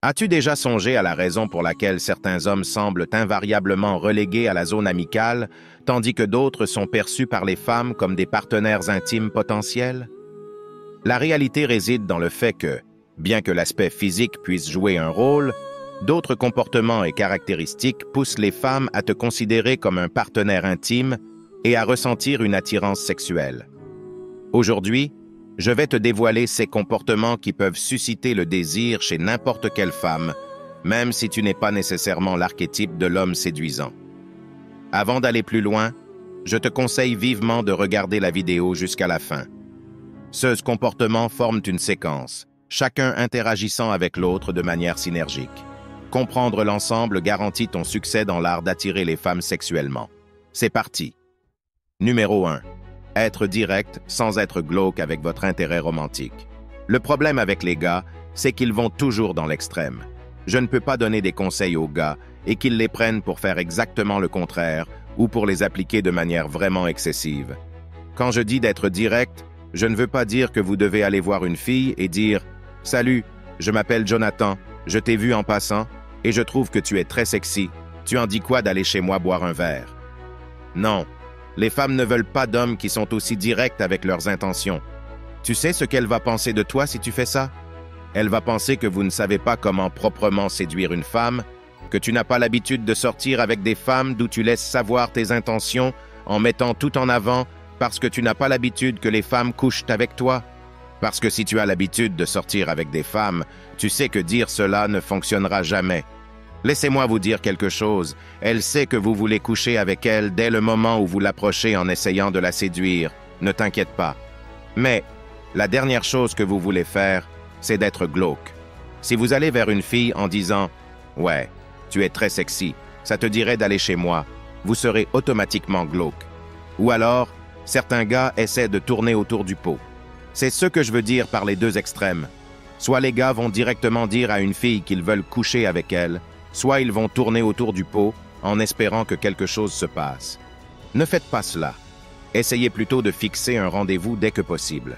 As-tu déjà songé à la raison pour laquelle certains hommes semblent invariablement relégués à la zone amicale, tandis que d'autres sont perçus par les femmes comme des partenaires intimes potentiels? La réalité réside dans le fait que, bien que l'aspect physique puisse jouer un rôle, d'autres comportements et caractéristiques poussent les femmes à te considérer comme un partenaire intime et à ressentir une attirance sexuelle. Aujourd'hui, je vais te dévoiler ces comportements qui peuvent susciter le désir chez n'importe quelle femme, même si tu n'es pas nécessairement l'archétype de l'homme séduisant. Avant d'aller plus loin, je te conseille vivement de regarder la vidéo jusqu'à la fin. Ces comportements forment une séquence, chacun interagissant avec l'autre de manière synergique. Comprendre l'ensemble garantit ton succès dans l'art d'attirer les femmes sexuellement. C'est parti. Numéro 1. Être direct sans être glauque avec votre intérêt romantique. Le problème avec les gars, c'est qu'ils vont toujours dans l'extrême. Je ne peux pas donner des conseils aux gars et qu'ils les prennent pour faire exactement le contraire ou pour les appliquer de manière vraiment excessive. Quand je dis d'être direct, je ne veux pas dire que vous devez aller voir une fille et dire « Salut, je m'appelle Jonathan, je t'ai vu en passant et je trouve que tu es très sexy. Tu en dis quoi d'aller chez moi boire un verre? » Non. Les femmes ne veulent pas d'hommes qui sont aussi directs avec leurs intentions. Tu sais ce qu'elle va penser de toi si tu fais ça? Elle va penser que vous ne savez pas comment proprement séduire une femme, que tu n'as pas l'habitude de sortir avec des femmes d'où tu laisses savoir tes intentions en mettant tout en avant parce que tu n'as pas l'habitude que les femmes couchent avec toi. Parce que si tu as l'habitude de sortir avec des femmes, tu sais que dire cela ne fonctionnera jamais. Laissez-moi vous dire quelque chose. Elle sait que vous voulez coucher avec elle dès le moment où vous l'approchez en essayant de la séduire. Ne t'inquiète pas. Mais la dernière chose que vous voulez faire, c'est d'être glauque. Si vous allez vers une fille en disant « Ouais, tu es très sexy, ça te dirait d'aller chez moi », vous serez automatiquement glauque. Ou alors, certains gars essaient de tourner autour du pot. C'est ce que je veux dire par les deux extrêmes. Soit les gars vont directement dire à une fille qu'ils veulent coucher avec elle, soit ils vont tourner autour du pot en espérant que quelque chose se passe. Ne faites pas cela. Essayez plutôt de fixer un rendez-vous dès que possible.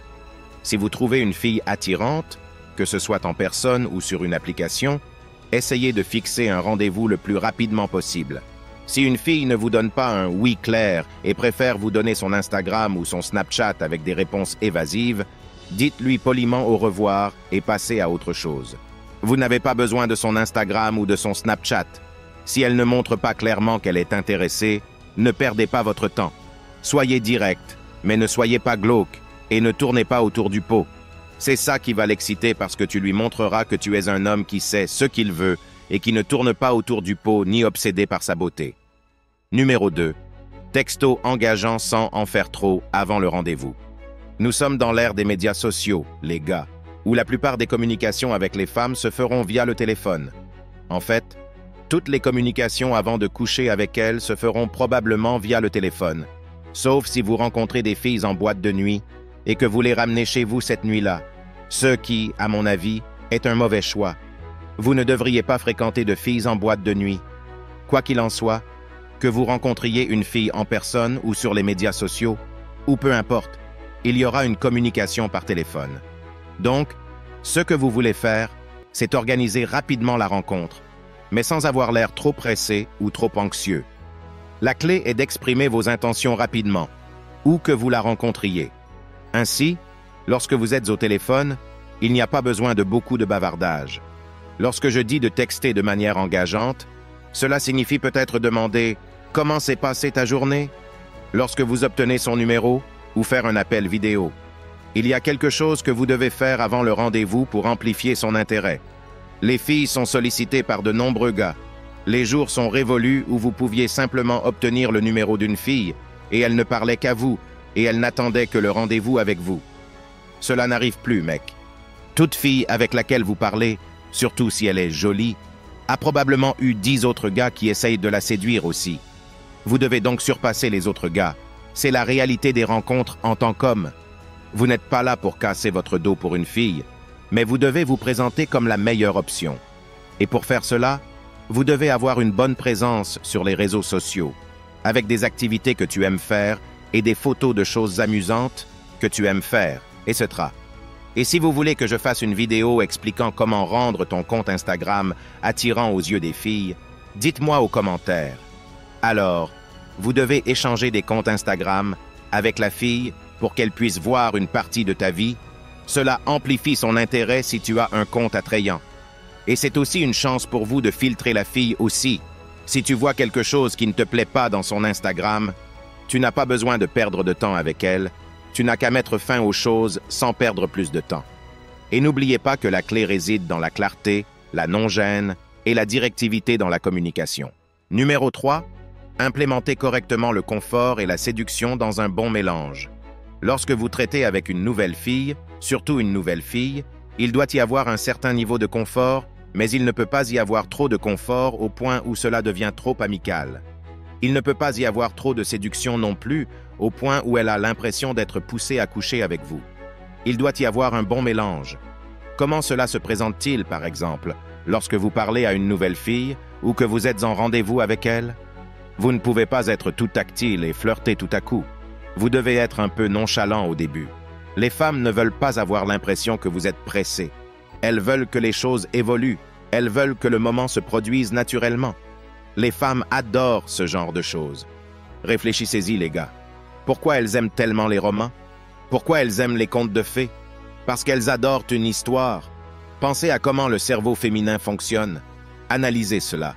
Si vous trouvez une fille attirante, que ce soit en personne ou sur une application, essayez de fixer un rendez-vous le plus rapidement possible. Si une fille ne vous donne pas un oui clair et préfère vous donner son Instagram ou son Snapchat avec des réponses évasives, dites-lui poliment au revoir et passez à autre chose. Vous n'avez pas besoin de son Instagram ou de son Snapchat. Si elle ne montre pas clairement qu'elle est intéressée, ne perdez pas votre temps. Soyez direct, mais ne soyez pas glauque et ne tournez pas autour du pot. C'est ça qui va l'exciter parce que tu lui montreras que tu es un homme qui sait ce qu'il veut et qui ne tourne pas autour du pot ni obsédé par sa beauté. Numéro 2. Texto engageant sans en faire trop avant le rendez-vous. Nous sommes dans l'ère des médias sociaux, les gars, où la plupart des communications avec les femmes se feront via le téléphone. En fait, toutes les communications avant de coucher avec elles se feront probablement via le téléphone, sauf si vous rencontrez des filles en boîte de nuit et que vous les ramenez chez vous cette nuit-là, ce qui, à mon avis, est un mauvais choix. Vous ne devriez pas fréquenter de filles en boîte de nuit. Quoi qu'il en soit, que vous rencontriez une fille en personne ou sur les médias sociaux, ou peu importe, il y aura une communication par téléphone. Donc, ce que vous voulez faire, c'est organiser rapidement la rencontre, mais sans avoir l'air trop pressé ou trop anxieux. La clé est d'exprimer vos intentions rapidement, où que vous la rencontriez. Ainsi, lorsque vous êtes au téléphone, il n'y a pas besoin de beaucoup de bavardage. Lorsque je dis de texter de manière engageante, cela signifie peut-être demander « Comment s'est passée ta journée ?» lorsque vous obtenez son numéro ou faire un appel vidéo. Il y a quelque chose que vous devez faire avant le rendez-vous pour amplifier son intérêt. Les filles sont sollicitées par de nombreux gars. Les jours sont révolus où vous pouviez simplement obtenir le numéro d'une fille et elle ne parlait qu'à vous et elle n'attendait que le rendez-vous avec vous. Cela n'arrive plus, mec. Toute fille avec laquelle vous parlez, surtout si elle est jolie, a probablement eu 10 autres gars qui essayent de la séduire aussi. Vous devez donc surpasser les autres gars. C'est la réalité des rencontres en tant qu'homme. Vous n'êtes pas là pour casser votre dos pour une fille, mais vous devez vous présenter comme la meilleure option. Et pour faire cela, vous devez avoir une bonne présence sur les réseaux sociaux, avec des activités que tu aimes faire et des photos de choses amusantes que tu aimes faire, etc. Et si vous voulez que je fasse une vidéo expliquant comment rendre ton compte Instagram attirant aux yeux des filles, dites-moi aux commentaires. Alors, vous devez échanger des comptes Instagram avec la fille pour qu'elle puisse voir une partie de ta vie. Cela amplifie son intérêt si tu as un compte attrayant. Et c'est aussi une chance pour vous de filtrer la fille aussi. Si tu vois quelque chose qui ne te plaît pas dans son Instagram, tu n'as pas besoin de perdre de temps avec elle. Tu n'as qu'à mettre fin aux choses sans perdre plus de temps. Et n'oubliez pas que la clé réside dans la clarté, la non-gêne et la directivité dans la communication. Numéro 3. Implémentez correctement le confort et la séduction dans un bon mélange. Lorsque vous traitez avec une nouvelle fille, surtout une nouvelle fille, il doit y avoir un certain niveau de confort, mais il ne peut pas y avoir trop de confort au point où cela devient trop amical. Il ne peut pas y avoir trop de séduction non plus, au point où elle a l'impression d'être poussée à coucher avec vous. Il doit y avoir un bon mélange. Comment cela se présente-t-il, par exemple, lorsque vous parlez à une nouvelle fille ou que vous êtes en rendez-vous avec elle? Vous ne pouvez pas être tout tactile et flirter tout à coup. Vous devez être un peu nonchalant au début. Les femmes ne veulent pas avoir l'impression que vous êtes pressé. Elles veulent que les choses évoluent. Elles veulent que le moment se produise naturellement. Les femmes adorent ce genre de choses. Réfléchissez-y, les gars. Pourquoi elles aiment tellement les romans? Pourquoi elles aiment les contes de fées? Parce qu'elles adorent une histoire. Pensez à comment le cerveau féminin fonctionne. Analysez cela.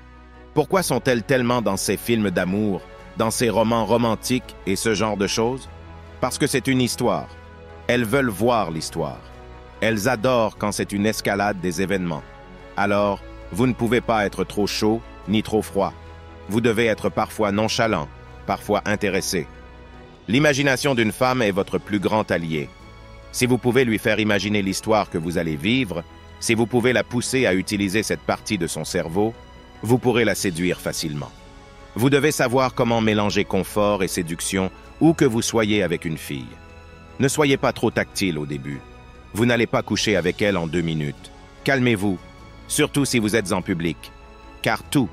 Pourquoi sont-elles tellement dans ces films d'amour, dans ces romans romantiques et ce genre de choses? Parce que c'est une histoire. Elles veulent voir l'histoire. Elles adorent quand c'est une escalade des événements. Alors, vous ne pouvez pas être trop chaud ni trop froid. Vous devez être parfois nonchalant, parfois intéressé. L'imagination d'une femme est votre plus grand allié. Si vous pouvez lui faire imaginer l'histoire que vous allez vivre, si vous pouvez la pousser à utiliser cette partie de son cerveau, vous pourrez la séduire facilement. Vous devez savoir comment mélanger confort et séduction où que vous soyez avec une fille. Ne soyez pas trop tactile au début. Vous n'allez pas coucher avec elle en 2 minutes. Calmez-vous, surtout si vous êtes en public. Car tout,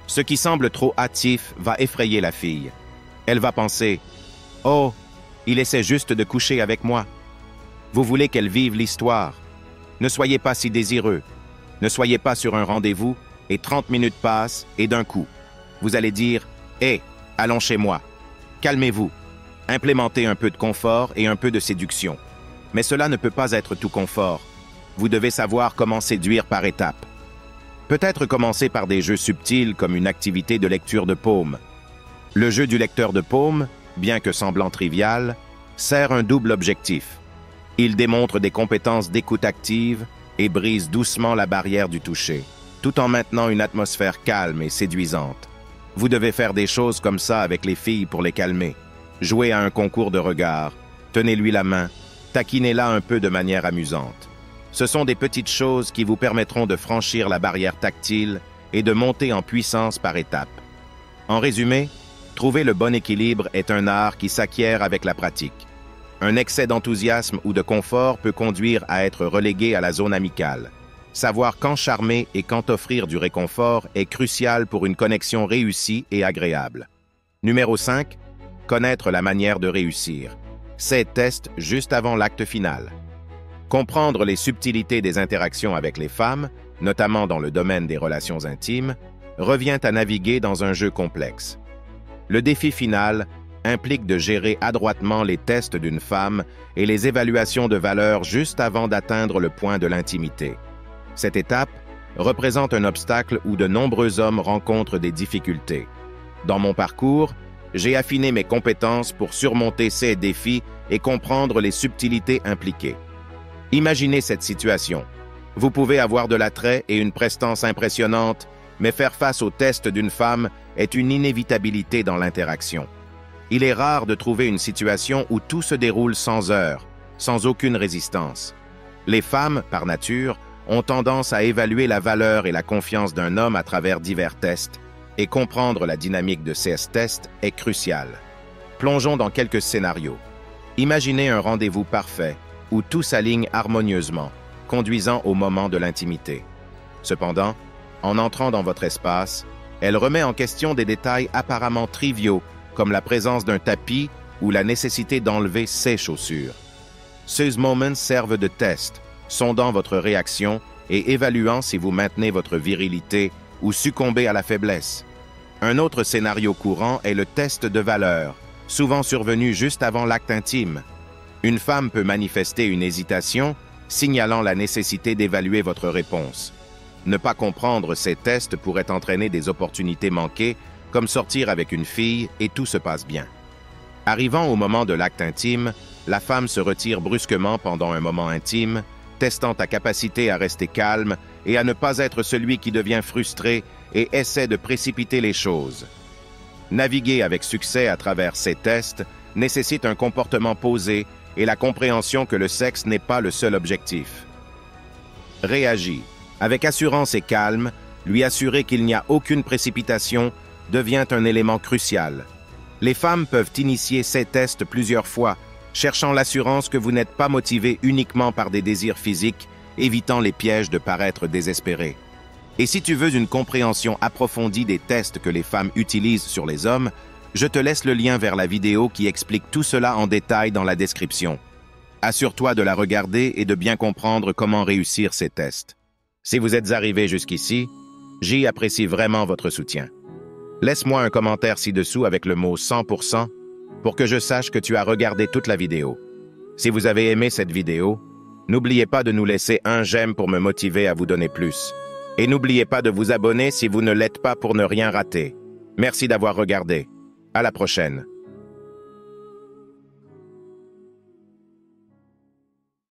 ce qui semble trop hâtif va effrayer la fille. Elle va penser « Oh, il essaie juste de coucher avec moi. » Vous voulez qu'elle vive l'histoire. Ne soyez pas si désireux. Ne soyez pas sur un rendez-vous et 30 minutes passent et d'un coup, vous allez dire « Hé, allons chez moi. » Calmez-vous. Implémentez un peu de confort et un peu de séduction. Mais cela ne peut pas être tout confort. Vous devez savoir comment séduire par étapes. Peut-être commencer par des jeux subtils comme une activité de lecture de paume. Le jeu du lecteur de paume, bien que semblant trivial, sert un double objectif. Il démontre des compétences d'écoute active et brise doucement la barrière du toucher, tout en maintenant une atmosphère calme et séduisante. Vous devez faire des choses comme ça avec les filles pour les calmer. Jouez à un concours de regard, tenez-lui la main, taquinez-la un peu de manière amusante. Ce sont des petites choses qui vous permettront de franchir la barrière tactile et de monter en puissance par étapes. En résumé, trouver le bon équilibre est un art qui s'acquiert avec la pratique. Un excès d'enthousiasme ou de confort peut conduire à être relégué à la zone amicale. Savoir quand charmer et quand offrir du réconfort est crucial pour une connexion réussie et agréable. Numéro 5. Connaître la manière de réussir. Ces tests juste avant l'acte final. Comprendre les subtilités des interactions avec les femmes, notamment dans le domaine des relations intimes, revient à naviguer dans un jeu complexe. Le défi final implique de gérer adroitement les tests d'une femme et les évaluations de valeur juste avant d'atteindre le point de l'intimité. Cette étape représente un obstacle où de nombreux hommes rencontrent des difficultés. Dans mon parcours, j'ai affiné mes compétences pour surmonter ces défis et comprendre les subtilités impliquées. Imaginez cette situation. Vous pouvez avoir de l'attrait et une prestance impressionnante, mais faire face au test d'une femme est une inévitabilité dans l'interaction. Il est rare de trouver une situation où tout se déroule sans heurts, sans aucune résistance. Les femmes, par nature, ont tendance à évaluer la valeur et la confiance d'un homme à travers divers tests, et comprendre la dynamique de ces tests est crucial. Plongeons dans quelques scénarios. Imaginez un rendez-vous parfait, où tout s'aligne harmonieusement, conduisant au moment de l'intimité. Cependant, en entrant dans votre espace, elle remet en question des détails apparemment triviaux, comme la présence d'un tapis ou la nécessité d'enlever ses chaussures. Ces moments servent de test, sondant votre réaction et évaluant si vous maintenez votre virilité ou succombez à la faiblesse. Un autre scénario courant est le test de valeur, souvent survenu juste avant l'acte intime. Une femme peut manifester une hésitation, signalant la nécessité d'évaluer votre réponse. Ne pas comprendre ces tests pourrait entraîner des opportunités manquées, comme sortir avec une fille et tout se passe bien. Arrivant au moment de l'acte intime, la femme se retire brusquement pendant un moment intime, testant ta capacité à rester calme et à ne pas être celui qui devient frustré et essaie de précipiter les choses. Naviguer avec succès à travers ces tests nécessite un comportement posé et la compréhension que le sexe n'est pas le seul objectif. Réagis. Avec assurance et calme, lui assurer qu'il n'y a aucune précipitation devient un élément crucial. Les femmes peuvent initier ces tests plusieurs fois, cherchant l'assurance que vous n'êtes pas motivé uniquement par des désirs physiques, évitant les pièges de paraître désespéré. Et si tu veux une compréhension approfondie des tests que les femmes utilisent sur les hommes, je te laisse le lien vers la vidéo qui explique tout cela en détail dans la description. Assure-toi de la regarder et de bien comprendre comment réussir ces tests. Si vous êtes arrivé jusqu'ici, j'apprécie vraiment votre soutien. Laisse-moi un commentaire ci-dessous avec le mot 100% pour que je sache que tu as regardé toute la vidéo. Si vous avez aimé cette vidéo, n'oubliez pas de nous laisser un j'aime pour me motiver à vous donner plus. Et n'oubliez pas de vous abonner si vous ne l'êtes pas pour ne rien rater. Merci d'avoir regardé. À la prochaine.